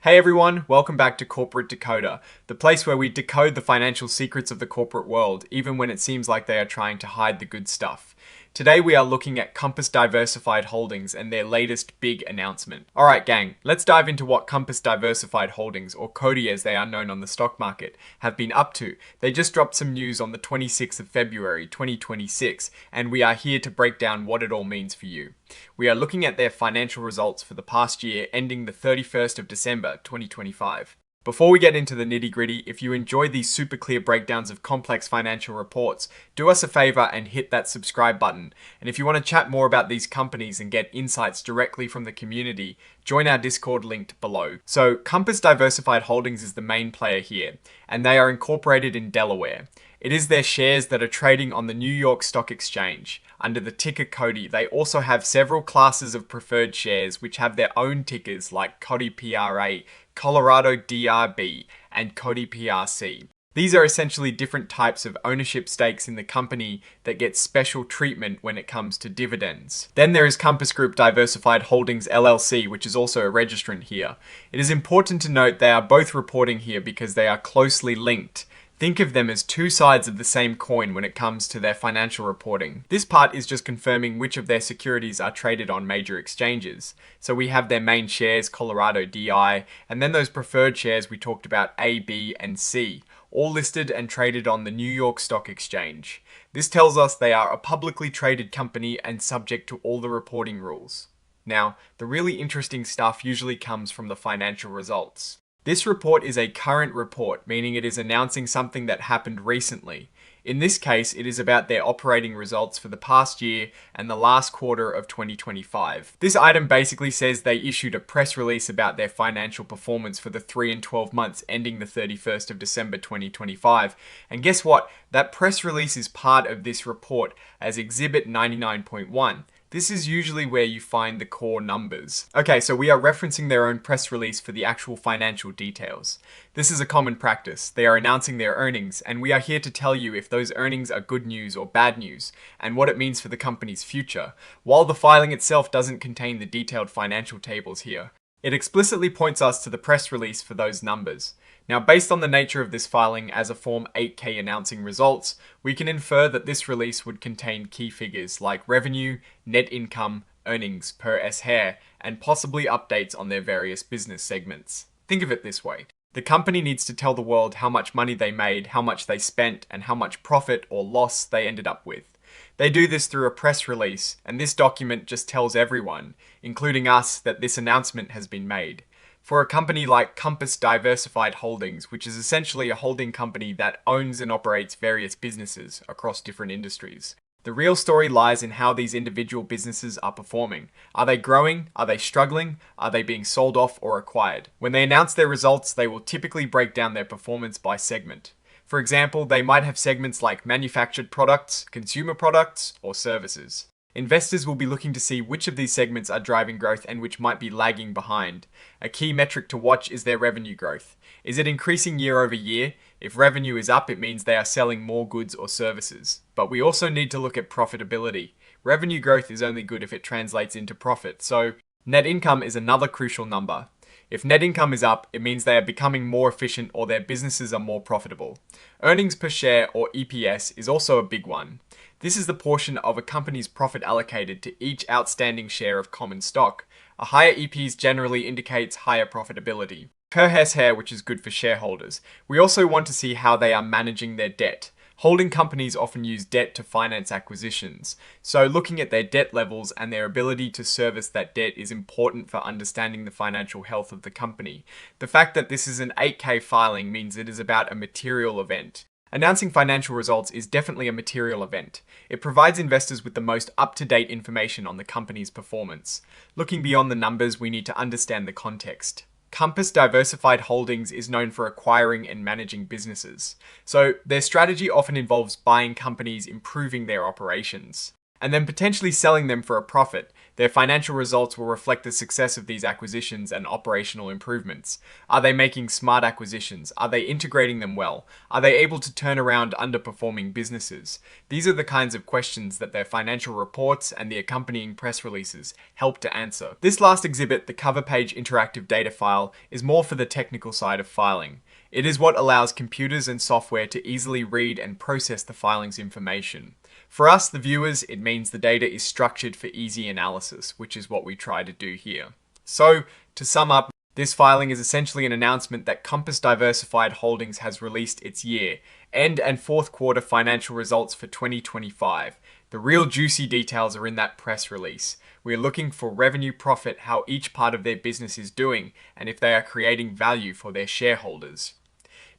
Hey everyone, welcome back to Corporate Decoder, the place where we decode the financial secrets of the corporate world, even when it seems like they are trying to hide the good stuff. Today we are looking at Compass Diversified Holdings and their latest big announcement. Alright gang, let's dive into what Compass Diversified Holdings, or CODI as they are known on the stock market, have been up to. They just dropped some news on the 26th of February 2026, and we are here to break down what it all means for you. We are looking at their financial results for the past year ending the 31st of December 2025. Before we get into the nitty-gritty, if you enjoy these super clear breakdowns of complex financial reports, do us a favor and hit that subscribe button. And if you want to chat more about these companies and get insights directly from the community, join our Discord linked below. So Compass Diversified Holdings is the main player here, and they are incorporated in Delaware. It is their shares that are trading on the New York Stock Exchange. Under the ticker CODI, they also have several classes of preferred shares which have their own tickers like CODI PRA, Colorado DRB, and CODI PRC. These are essentially different types of ownership stakes in the company that get special treatment when it comes to dividends. Then there is Compass Group Diversified Holdings LLC, which is also a registrant here. It is important to note they are both reporting here because they are closely linked. Think of them as two sides of the same coin when it comes to their financial reporting. This part is just confirming which of their securities are traded on major exchanges. So we have their main shares, Colorado DI, and then those preferred shares we talked about, A, B, and C, all listed and traded on the New York Stock Exchange. This tells us they are a publicly traded company and subject to all the reporting rules. Now, the really interesting stuff usually comes from the financial results. This report is a current report, meaning it is announcing something that happened recently. In this case, it is about their operating results for the past year and the last quarter of 2025. This item basically says they issued a press release about their financial performance for the 3 and 12 months ending the 31st of December 2025. And guess what? That press release is part of this report as Exhibit 99.1. This is usually where you find the core numbers. Okay, so we are referencing their own press release for the actual financial details. This is a common practice. They are announcing their earnings, and we are here to tell you if those earnings are good news or bad news, and what it means for the company's future. While the filing itself doesn't contain the detailed financial tables here, it explicitly points us to the press release for those numbers. Now, based on the nature of this filing as a Form 8K announcing results, we can infer that this release would contain key figures like revenue, net income, earnings per S-share, and possibly updates on their various business segments. Think of it this way. The company needs to tell the world how much money they made, how much they spent, and how much profit or loss they ended up with. They do this through a press release, and this document just tells everyone, including us, that this announcement has been made. For a company like Compass Diversified Holdings, which is essentially a holding company that owns and operates various businesses across different industries, the real story lies in how these individual businesses are performing. Are they growing? Are they struggling? Are they being sold off or acquired? When they announce their results, they will typically break down their performance by segment. For example, they might have segments like manufactured products, consumer products, or services. Investors will be looking to see which of these segments are driving growth and which might be lagging behind. A key metric to watch is their revenue growth. Is it increasing year over year? If revenue is up, it means they are selling more goods or services. But we also need to look at profitability. Revenue growth is only good if it translates into profit, so net income is another crucial number. If net income is up, it means they are becoming more efficient or their businesses are more profitable. Earnings per share, or EPS, is also a big one. This is the portion of a company's profit allocated to each outstanding share of common stock. A higher EPS generally indicates higher profitability. Per S-share, which is good for shareholders. We also want to see how they are managing their debt. Holding companies often use debt to finance acquisitions, so looking at their debt levels and their ability to service that debt is important for understanding the financial health of the company. The fact that this is an 8K filing means it is about a material event. Announcing financial results is definitely a material event. It provides investors with the most up-to-date information on the company's performance. Looking beyond the numbers, we need to understand the context. Compass Diversified Holdings is known for acquiring and managing businesses. So their strategy often involves buying companies, improving their operations, and then potentially selling them for a profit. Their financial results will reflect the success of these acquisitions and operational improvements. Are they making smart acquisitions? Are they integrating them well? Are they able to turn around underperforming businesses? These are the kinds of questions that their financial reports and the accompanying press releases help to answer. This last exhibit, the cover page interactive data file, is more for the technical side of filing. It is what allows computers and software to easily read and process the filing's information. For us, the viewers, it means the data is structured for easy analysis, which is what we try to do here. So, to sum up, this filing is essentially an announcement that Compass Diversified Holdings has released its year, end and fourth quarter financial results for 2025. The real juicy details are in that press release. We are looking for revenue, profit, how each part of their business is doing, and if they are creating value for their shareholders.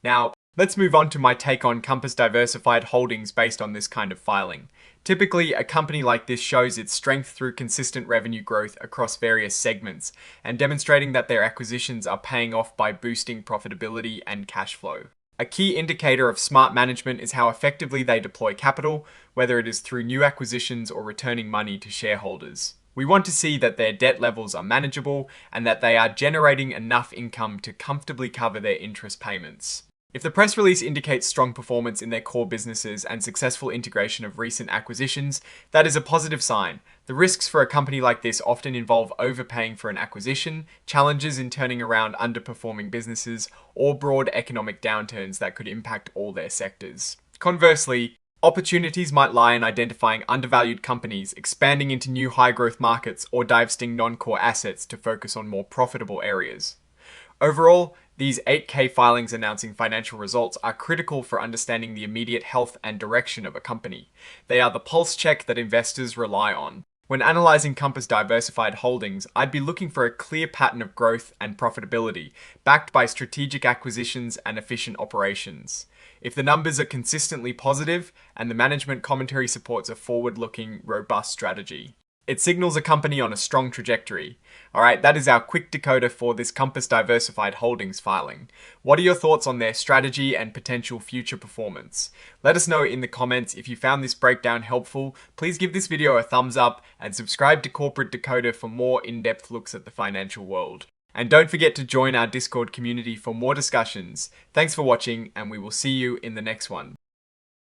Now, let's move on to my take on Compass Diversified Holdings based on this kind of filing. Typically, a company like this shows its strength through consistent revenue growth across various segments and demonstrating that their acquisitions are paying off by boosting profitability and cash flow. A key indicator of smart management is how effectively they deploy capital, whether it is through new acquisitions or returning money to shareholders. We want to see that their debt levels are manageable and that they are generating enough income to comfortably cover their interest payments. If the press release indicates strong performance in their core businesses and successful integration of recent acquisitions, that is a positive sign. The risks for a company like this often involve overpaying for an acquisition, challenges in turning around underperforming businesses, or broad economic downturns that could impact all their sectors. Conversely, opportunities might lie in identifying undervalued companies, expanding into new high-growth markets, or divesting non-core assets to focus on more profitable areas. Overall, these 8K filings announcing financial results are critical for understanding the immediate health and direction of a company. They are the pulse check that investors rely on. When analyzing Compass Diversified Holdings, I'd be looking for a clear pattern of growth and profitability, backed by strategic acquisitions and efficient operations. If the numbers are consistently positive and the management commentary supports a forward-looking, robust strategy, it signals a company on a strong trajectory. Alright, that is our quick decoder for this Compass Diversified Holdings filing. What are your thoughts on their strategy and potential future performance? Let us know in the comments. If you found this breakdown helpful, please give this video a thumbs up and subscribe to Corporate Decoder for more in-depth looks at the financial world. And don't forget to join our Discord community for more discussions. Thanks for watching, and we will see you in the next one.